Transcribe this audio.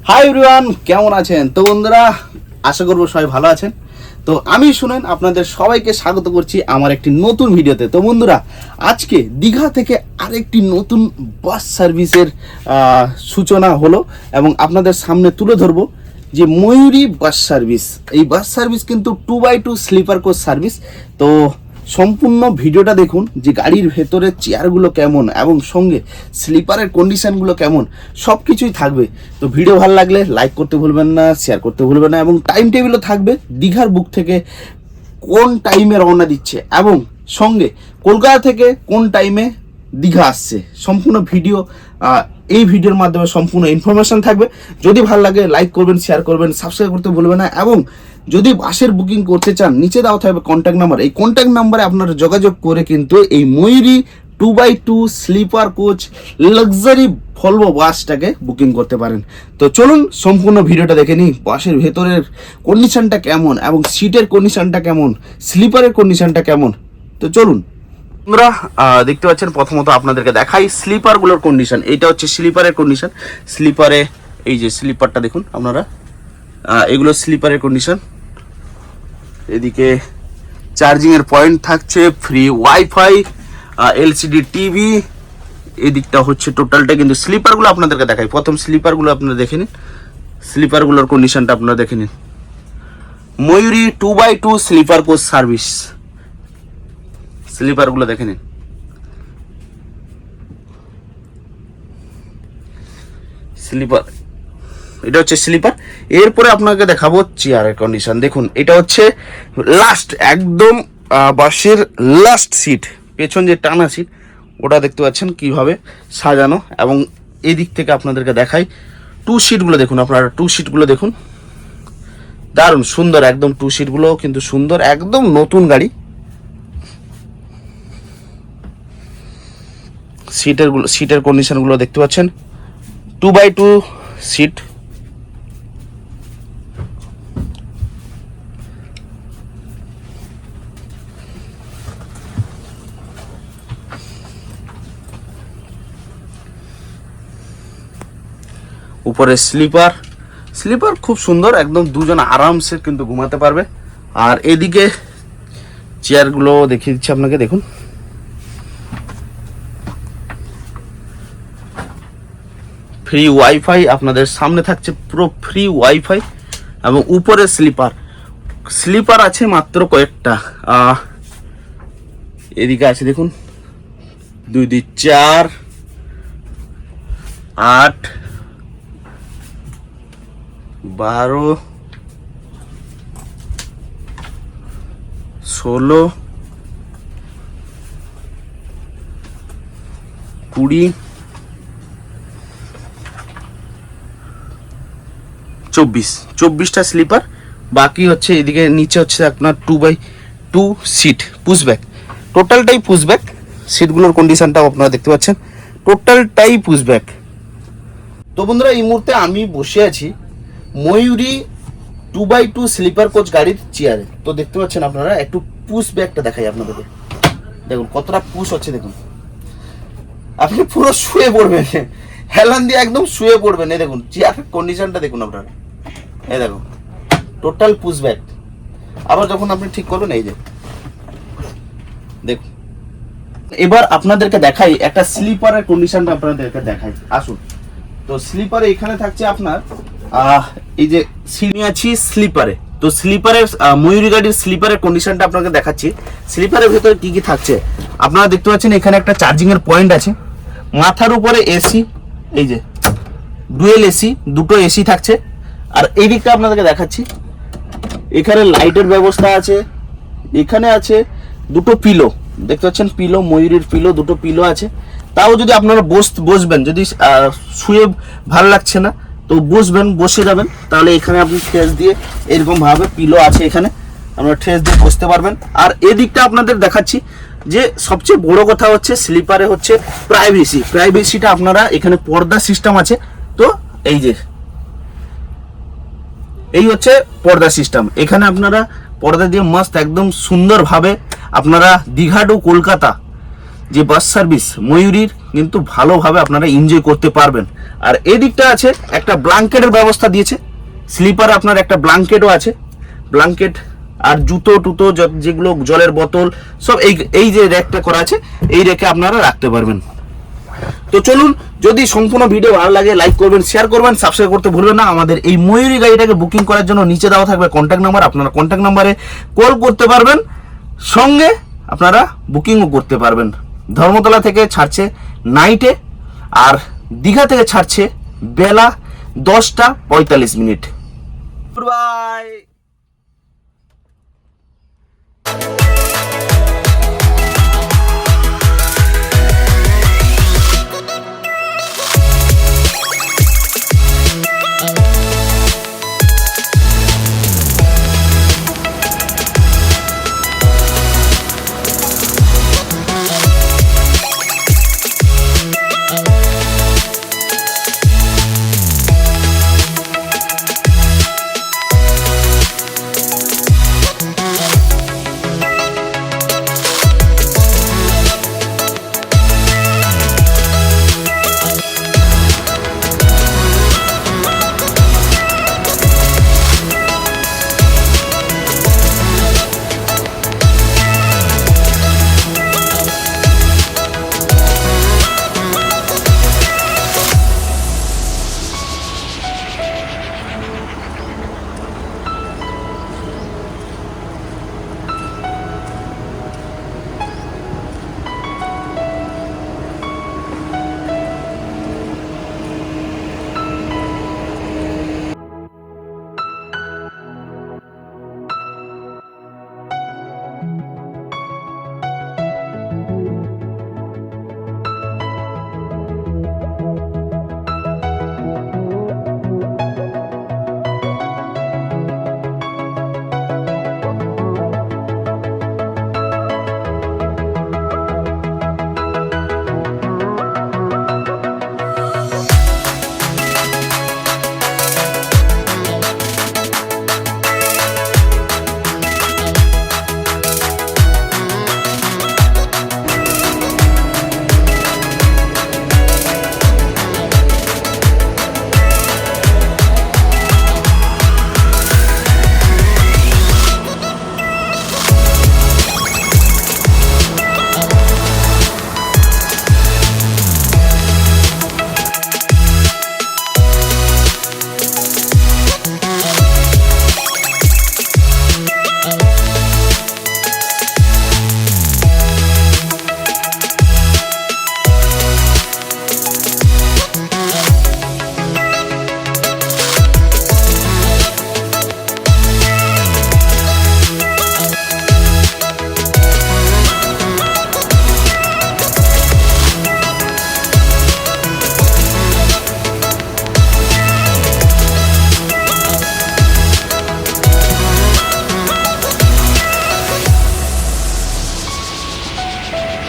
Hi everyone, কেমন আছেন? তো বন্ধুরা, আশা করবো সবাই ভালো আছেন। তো আমি শুনেন আপনাদের সবাইকে স্বাগত করছি আমার একটি নতুন ভিডিওতে। তো বন্ধুরা, আজকে দীঘা থেকে আরেকটি নতুন বাস সার্ভিসের সূচনা হলো এবং আপনাদের সামনে তুলে ধরবো যে ময়ূরী বাস সার্ভিস। এই বাস সার্ভিস কিন্তু 2x2 স্লিপার কোচ সার্ভিস। তো সম্পূর্ণ ভিডিওটা দেখুন যে গাড়ির ভেতরে চেয়ারগুলো কেমন এবং সঙ্গে স্লিপারের কন্ডিশনগুলো কেমন, সব কিছুই থাকবে। তো ভিডিও ভালো লাগলে লাইক করতে ভুলবেন না, শেয়ার করতে ভুলবেন না এবং টাইম টেবিলও থাকবে দীঘার বুক থেকে কোন টাইমে রওনা দিচ্ছে এবং সঙ্গে কলকাতা থেকে কোন টাইমে দীঘা আসছে। সম্পূর্ণ ভিডিও এই ভিডিওর মাধ্যমে সম্পূর্ণ ইনফরমেশন থাকবে। যদি ভালো লাগে লাইক করবেন, শেয়ার করবেন, সাবস্ক্রাইব করতে ভুলবেন না এবং যদি বাসের বুকিং করতে চান নিচে দেওয়া থাকবে কন্ট্যাক্ট নাম্বার। এই কন্ট্যাক্ট নাম্বারে আপনারা যোগাযোগ করে কিন্তু এই Mayuri 2x2 sleeper coach luxury Volvo বাসটাকে বুকিং করতে পারেন। তো চলুন সম্পূর্ণ ভিডিওটা দেখে নিই। বাসের ভেতরের কন্ডিশনটা কেমন এবং সিটের কন্ডিশনটা কেমন, স্লিপারের কন্ডিশনটা কেমন। তো চলুন আমরা দেখতে পাচ্ছেন, প্রথমত আপনাদেরকে দেখাই স্লিপারগুলোর কন্ডিশন। এইটা হচ্ছে স্লিপারের কন্ডিশন। স্লিপারে এই যে স্লিপারটা দেখুন আপনারা, এগুলো স্লিপারের কন্ডিশন। এদিকে চার্জিংয়ের পয়েন্ট থাকছে, ফ্রি ওয়াইফাই, এলসিডি টিভি। এদিকটা হচ্ছে টোটালটা কিন্তু স্লিপারগুলো আপনাদেরকে দেখাই। প্রথম স্লিপারগুলো আপনারা দেখে নিন, স্লিপারগুলোর কন্ডিশনটা আপনারা দেখে নিন। ময়ূরী 2x2 স্লিপার কোচ সার্ভিস, স্লিপারগুলো দেখে নিন। স্লিপার, এটা হচ্ছে স্লিপার। এরপরে আপনাকে দেখাবো চেয়ারের কন্ডিশন। দেখুন, এটা হচ্ছে লাস্ট, একদম বাসের লাস্ট সিট, পেছন যে টানা সিট ওটা দেখতে পাচ্ছেন কিভাবে সাজানো। এবং এই দিক থেকে আপনাদেরকে দেখাই টু সিটগুলো দেখুন, আপনারা টু সিটগুলো দেখুন, দারুণ সুন্দর একদম। টু সিটগুলো কিন্তু সুন্দর, একদম নতুন গাড়ি। সিটের কন্ডিশনগুলো দেখতে পাচ্ছেন, 2x2 সিট। উপরে স্লিপার, স্লিপার খুব সুন্দর, একদম দুজন আরামসে কিন্তু ঘুমাতে পারবে। আর এদিকে চেয়ারগুলো দেখিয়ে দিচ্ছি আপনাকে, দেখুন। ফ্রি ওয়াইফাই আপনাদের সামনে থাকছে, পুরো ফ্রি ওয়াইফাই। এবং উপরে স্লিপার, স্লিপার আছে মাত্র কয়েকটা। এদিকে আছে দেখুন, 2 2 4 8 12 16 20 24টা স্লিপার। বাকি হচ্ছে এদিকে নিচে হচ্ছে আপনার 2x2 সিট, পুশব্যাক, টোটালটাই পুশব্যাক। সিটগুলোর কন্ডিশনটাও আপনারা দেখতে পাচ্ছেন, টোটালটাই পুশব্যাক। তো বন্ধুরা, এই মুহূর্তে আমি বসে আছি ময়ূরী 2x2 স্লিপার কোচ গাড়ির চেয়ারে। তো দেখতে পাচ্ছেন আপনারা, একটু পুশব্যাকটা দেখাই আপনাদেরকে। দেখুন কতটা পুশ হচ্ছে, দেখুন। আপনি পুরো শুয়ে পড়বেন, হেলান দিয়ে একদম শুয়ে পড়বেন। এই দেখুন চেয়ারের কন্ডিশনটা দেখুন আপনারা, এই দেখুন টোটাল পুশব্যাক। আবার যখন আপনি ঠিক করবেন, এই যে দেখুন। এবার আপনাদেরকে দেখাই একটা স্লিপারের কন্ডিশনটা, আপনাদেরকে দেখাই, আসুন। তো স্লিপারে এখানে থাকছে আপনার এই যে সিট আছি স্লিপারে। তো স্লিপারের ময়ূরী গাড়ির স্লিপারের কন্ডিশনটা আপনাকে দেখাচ্ছি। স্লিপারের ভেতরে কি কি থাকছে আপনারা দেখতে পাচ্ছেন। এখানে একটা চার্জিং এর পয়েন্ট আছে, মাথার উপরে এসি, এই যে ডুয়েল এসি, দুটো এসি থাকছে। আর এই দিকটা আপনাদেরকে দেখাচ্ছি, এখানে লাইটের ব্যবস্থা আছে। এখানে আছে দুটো পিলো, দেখতে পাচ্ছেন পিলো, ময়ূরীর পিলো, দুটো পিলো আছে। তাও যদি আপনারা বসবেন, যদি শুয়ে ভালো লাগছে না তো বসবেন, বসে যাবেন, তাহলে এখানে আপনি ঠেস দিয়ে এরকম ভাবে পিলো আছে, এখানে আপনারা ঠেস দিয়ে বসতে পারবেন। আর এদিকটা আপনাদের দেখাচ্ছি যে সবচেয়ে বড় কথা হচ্ছে স্লিপারে হচ্ছে প্রাইভেসিটা আপনারা এখানে পর্দা সিস্টেম আছে। তো এই যে এই হচ্ছে পর্দা সিস্টেম, এখানে আপনারা পর্দা দিয়ে মস্ত একদম সুন্দরভাবে আপনারা দীঘা টু কলকাতা যে বাস সার্ভিস ময়ূরীর কিন্তু ভালোভাবে আপনারা এনজয় করতে পারবেন। আর এদিকটা আছে একটা ব্ল্যাঙ্কেটের ব্যবস্থা দিয়েছে, স্লিপারে আপনার একটা ব্ল্যাঙ্কেটও আছে, ব্ল্যাঙ্কেট আর জুতো টুতো যেগুলো জলের বোতল সব এই যে র্যাকটা করা আছে এই র্যাকে আপনারা রাখতে পারবেন। তো চলুন, যদি সম্পূর্ণ ভিডিও ভালো লাগে লাইক করবেন, শেয়ার করবেন, সাবস্ক্রাইব করতে ভুলবেন না। আমাদের এই ময়ূরী গাড়িটাকে বুকিং করার জন্য নিচে দেওয়া থাকবে কন্ট্যাক্ট নাম্বার, আপনারা কন্ট্যাক্ট নাম্বারে কল করতে পারবেন, সঙ্গে আপনারা বুকিংও করতে পারবেন। ধর্মতলা থেকে ছাড়ছে নাইটে, আর দীঘা থেকে ছাড়ছে বেলা 10:45। বাই।